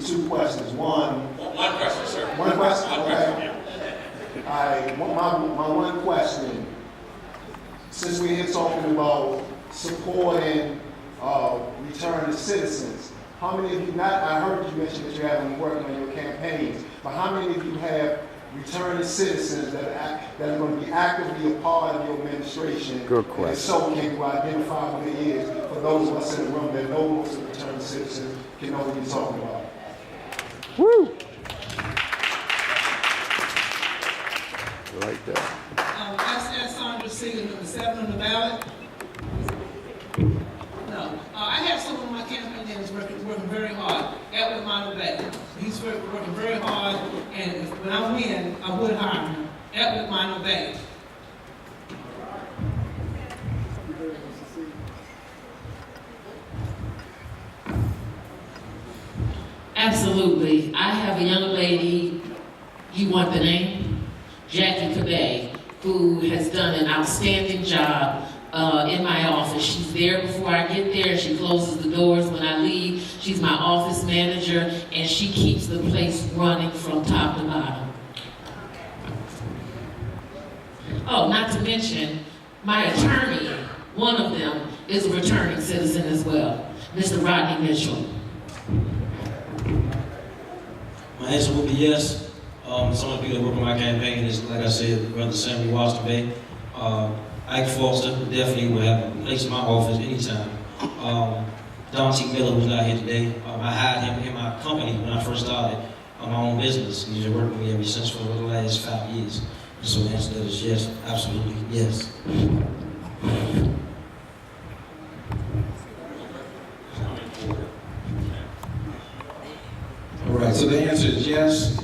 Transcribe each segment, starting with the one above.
with two questions. One question, sir. One question? One Okay. question, yeah. All right, my one question, since we're here talking about supporting returning citizens, how many of you, I heard you mention that you're having working on your campaigns, but how many of you have returning citizens that are going to be actively a part of your administration? Good question. And if so, can you identify what it is for those of us in the room that know most of the returning citizens can know what you're talking about? Woo! I like that. I said Sandra Seeger, number 7 on the ballot. No, I have someone on my campaign that is working very hard. Edward Monterey. He's working very hard, and when I win, I would hire him. Edward Monterey. Absolutely. I have a young lady, you want the name? Jackie Cabay, who has done an outstanding job in my office. She's there before I get there. She closes the doors when I leave. She's my office manager, and she keeps the place running from top to bottom. Oh, not to mention, my attorney, one of them, is a returning citizen as well, Mr. Rodney Mitchell. My answer would be yes. Some of the people that work on my campaign is, like I said, Brother Samuel Washington Bay. Ike Foster definitely will have a place in my office anytime. Don T. Miller, who's not here today, I hired him in my company when I first started my own business. He's been working with me ever since for the last 5 years. So the answer to that is yes, absolutely yes. All right, so the answer is yes.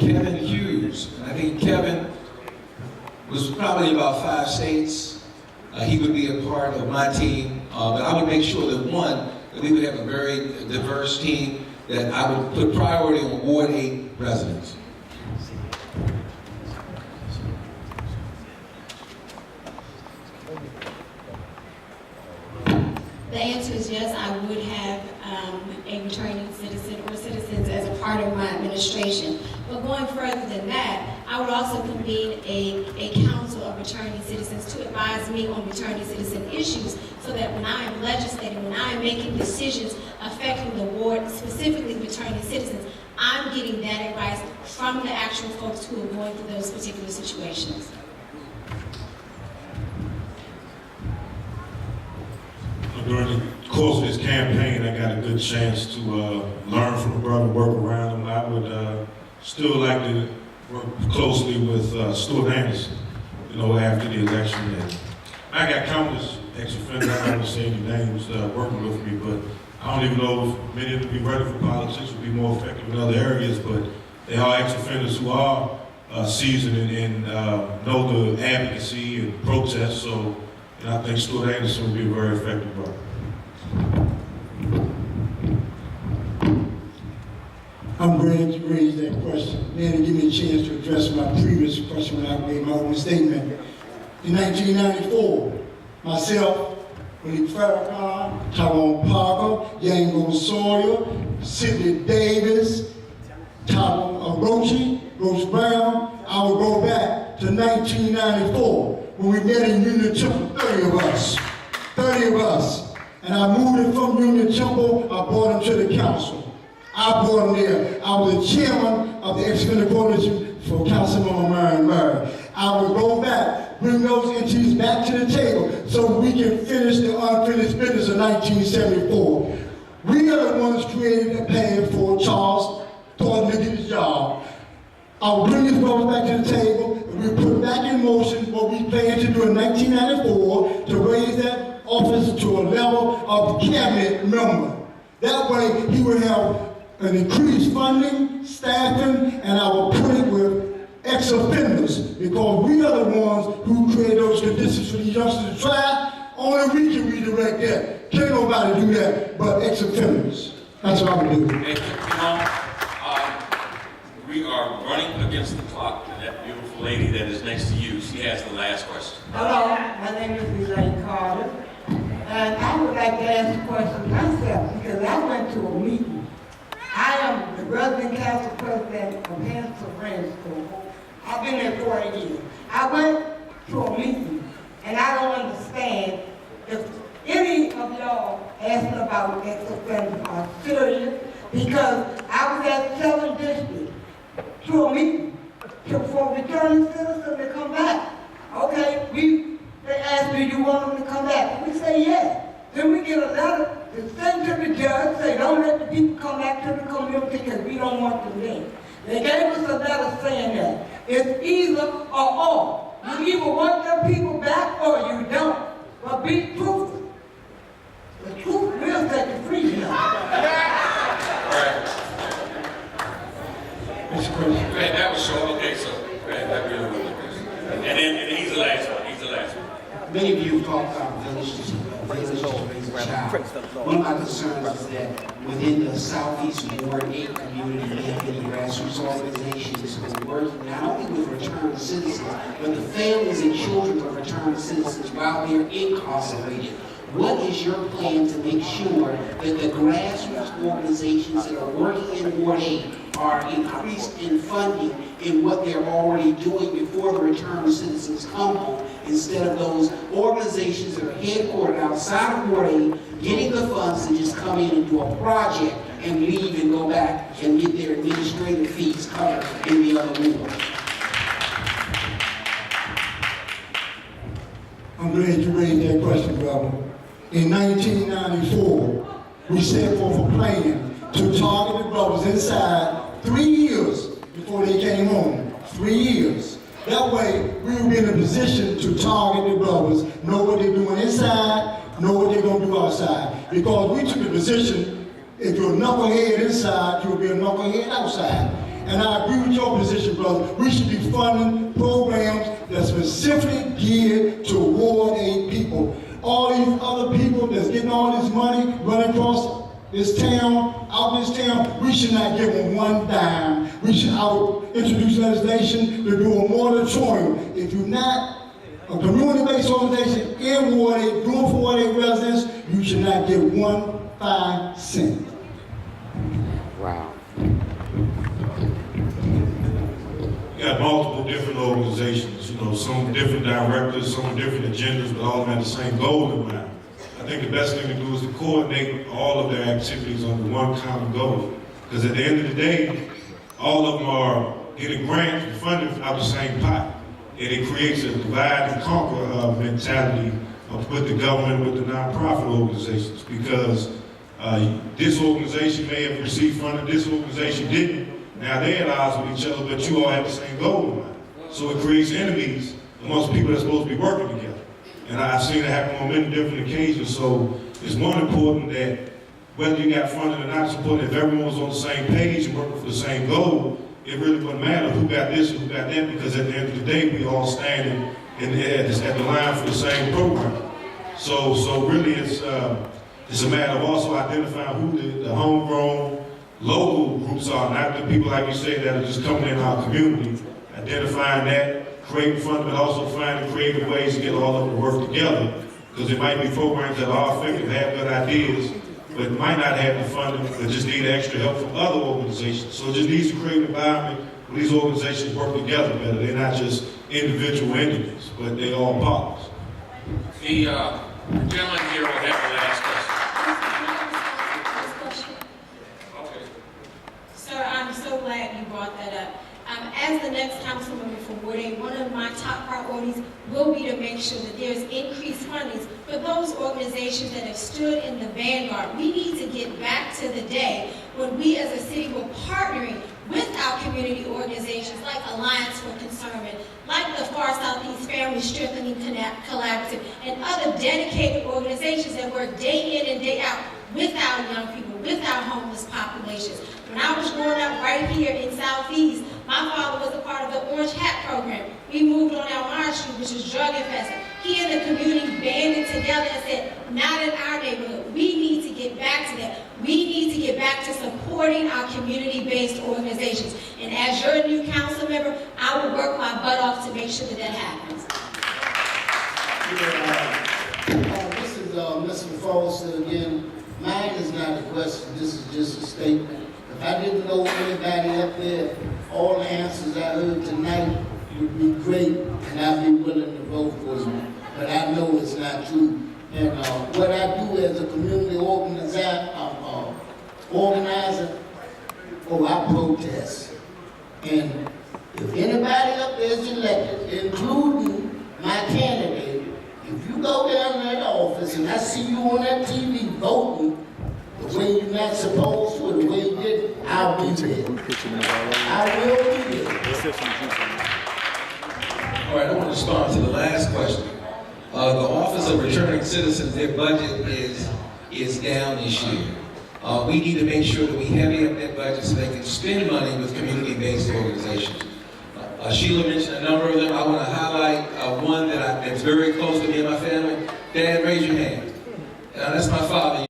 Kevin Hughes, and I think Kevin was probably about 5 states. He would be a part of my team, but I would make sure that one, that we would have a very diverse team, that I would put priority on Ward 8 residents. The answer is yes, I would have a returning citizen or citizens as a part of my administration. But going further than that, I would also convene a council of returning citizens to advise me on returning citizen issues so that when I am legislating, when I am making decisions affecting the ward, specifically returning citizens, I'm getting that advice from the actual folks who are going through those particular situations. During the course of this campaign, I got a good chance to learn from the brother, work around him. I would still like to work closely with Stuart Anderson, after the election. And I got countless ex-offenders, I don't want to say any names, working with me, but I don't even know if many of them be ready for politics, would be more effective in other areas, but they are ex-offenders who are seasoned and know the advocacy and protest, so and I think Stuart Anderson would be a very effective brother. I'm glad you raised that question. Man, to give me a chance to address my previous question when I made my own statement. In 1994, myself, Willie Farrakhan, Tyrone Parker, Yango Sawyer, Sidney Davis, Roach Brown, I would go back to 1994 when we met in Union Temple, 30 of us. And I moved it from Union Temple, I brought him to the council. I brought him there. I was the chairman of the ex-offender coalition for Councilmember Marion Murray. I would go back, bring those entities back to the table so we can finish the unfinished business of 1974. We are the ones created a path for Charles Thornton to get his job. I will bring this vote back to the table, and we put back in motion what we planned to do in 1994 to raise that office to a level of cabinet member. That way, he would have an increased funding, staffing, and I will put it with ex-offenders, because we are the ones who create those conditions for these youngsters to try. Only we can redirect that. Can't nobody do that but ex-offenders. That's what I would do. Hey, we are running against the clock, and that beautiful lady that is next to you, she has the last question. Hello, my name is Elaine Carter, and I would like to ask a question myself, because I went to a meeting I am the resident council president of Hansel Ranch School. I've been there 40 years. I went to a meeting, and I don't understand if any of y'all asking about ex offenders are serious, because I was at 7th District to a meeting for returning citizens to come back. Okay, they asked, do you want them to come back? We say yes. Then we get a letter to send to the judge, say don't let the people come back to the community because we don't want them there. They gave us a letter saying that. It's either or all. You either want them people back or you don't. But be truthful. The truth will set you free, you know. Right. Right, that was short. Okay, so right, that really was good. And then he's the last one. He's the last one. Many of you have talked about villages to raise a child. One of my concerns is that within the Southeast Ward 8 community, we have many grassroots organizations who are working not only with returned citizens, but the families and children of returned citizens while they're incarcerated. What is your plan to make sure that the grassroots organizations that are working in Ward 8 are increased in funding in what they're already doing before the returned citizens come home, instead of those organizations that are headquartered outside of Ward 8 getting the funds to just come in and do a project and leave and go back and get their administrative fees covered in the other ward? I'm glad you raised that question, brother. In 1994, we set forth a plan to target the brothers inside 3 years before they came home. 3 years. That way, we will be in a position to target the brothers, know what they're doing inside, know what they're going to do outside. Because we took a position, if you're a knucklehead inside, you'll be a knucklehead outside. And I agree with your position, brother. We should be funding programs that's specifically geared to Ward 8 people. All these other people that's getting all this money running across this town, out this town, we should not give them one dime. We should introduce legislation to do a moratorium. If you're not a community-based organization in Ward 8, doing for Ward 8 residents, you should not give 1 cent. Wow. You got multiple different organizations, you know, some different directors, some different agendas, but all of them have the same goal in mind. I think the best thing to do is to coordinate all of their activities under one common goal. Because at the end of the day, all of them are getting grants and funding out the same pot. And it creates a divide and conquer mentality with the government, with the nonprofit organizations. Because this organization may have received funding, this organization didn't. Now they're at odds with each other, but you all have the same goal in mind. So it creates enemies amongst people that's supposed to be working together. And I've seen it happen on many different occasions. So it's more important that whether you got funding or not, it's important if everyone was on the same page and working for the same goal, it really wouldn't matter who got this and who got that, because at the end of the day, we all standing at the line for the same program. So really it's a matter of also identifying who the homegrown local groups are, not the people, like you said, that are just coming in our community, identifying that, creating funding, but also finding creative ways to get all of them to work together. Because there might be programs that are effective, have good ideas, but might not have the funding, but just need extra help from other organizations. So it just needs to create an environment where these organizations work together better. They're not just individual entities, but they're all partners. The gentleman here will have the last question. Okay. Sir, I'm so glad you brought that up. As the next council member for Ward 8, one of my top priorities will be to make sure that there's increased funding for those organizations that have stood in the vanguard. We need to get back to the day when we as a city were partnering with our community organizations like Alliance for Concernment, like the Far Southeast Family Strengthening Collaborative, and other dedicated organizations that work day in and day out with our young people, with our homeless populations. When I was growing up right here in Southeast, my father was a part of the Orange Hat program. We moved on Elmira Street, which is drug infested. He and the community banded together and said, not in our neighborhood. We need to get back to that. We need to get back to supporting our community-based organizations. And as your new council member, I will work my butt off to make sure that that happens. This is Mr. Forrester again. Mine is not a question, this is just a statement. If I didn't know anybody up there, all the answers I heard tonight would be great, and I'd be willing to vote for you. But I know it's not true. And what I do as a community organizer, I protest. And if anybody up there is elected, including my candidate, if you go down to that office and I see you on that TV voting the way you're not supposed to, the way you did, I'll be there. I will be there. All right, I want to respond to the last question. The Office of Returning Citizens, their budget is down this year. We need to make sure that we heavy up that budget so they can spend money with community-based organizations. Sheila mentioned a number of them. I want to highlight one that's very close to me and my family. Dad, raise your hand. That's my father.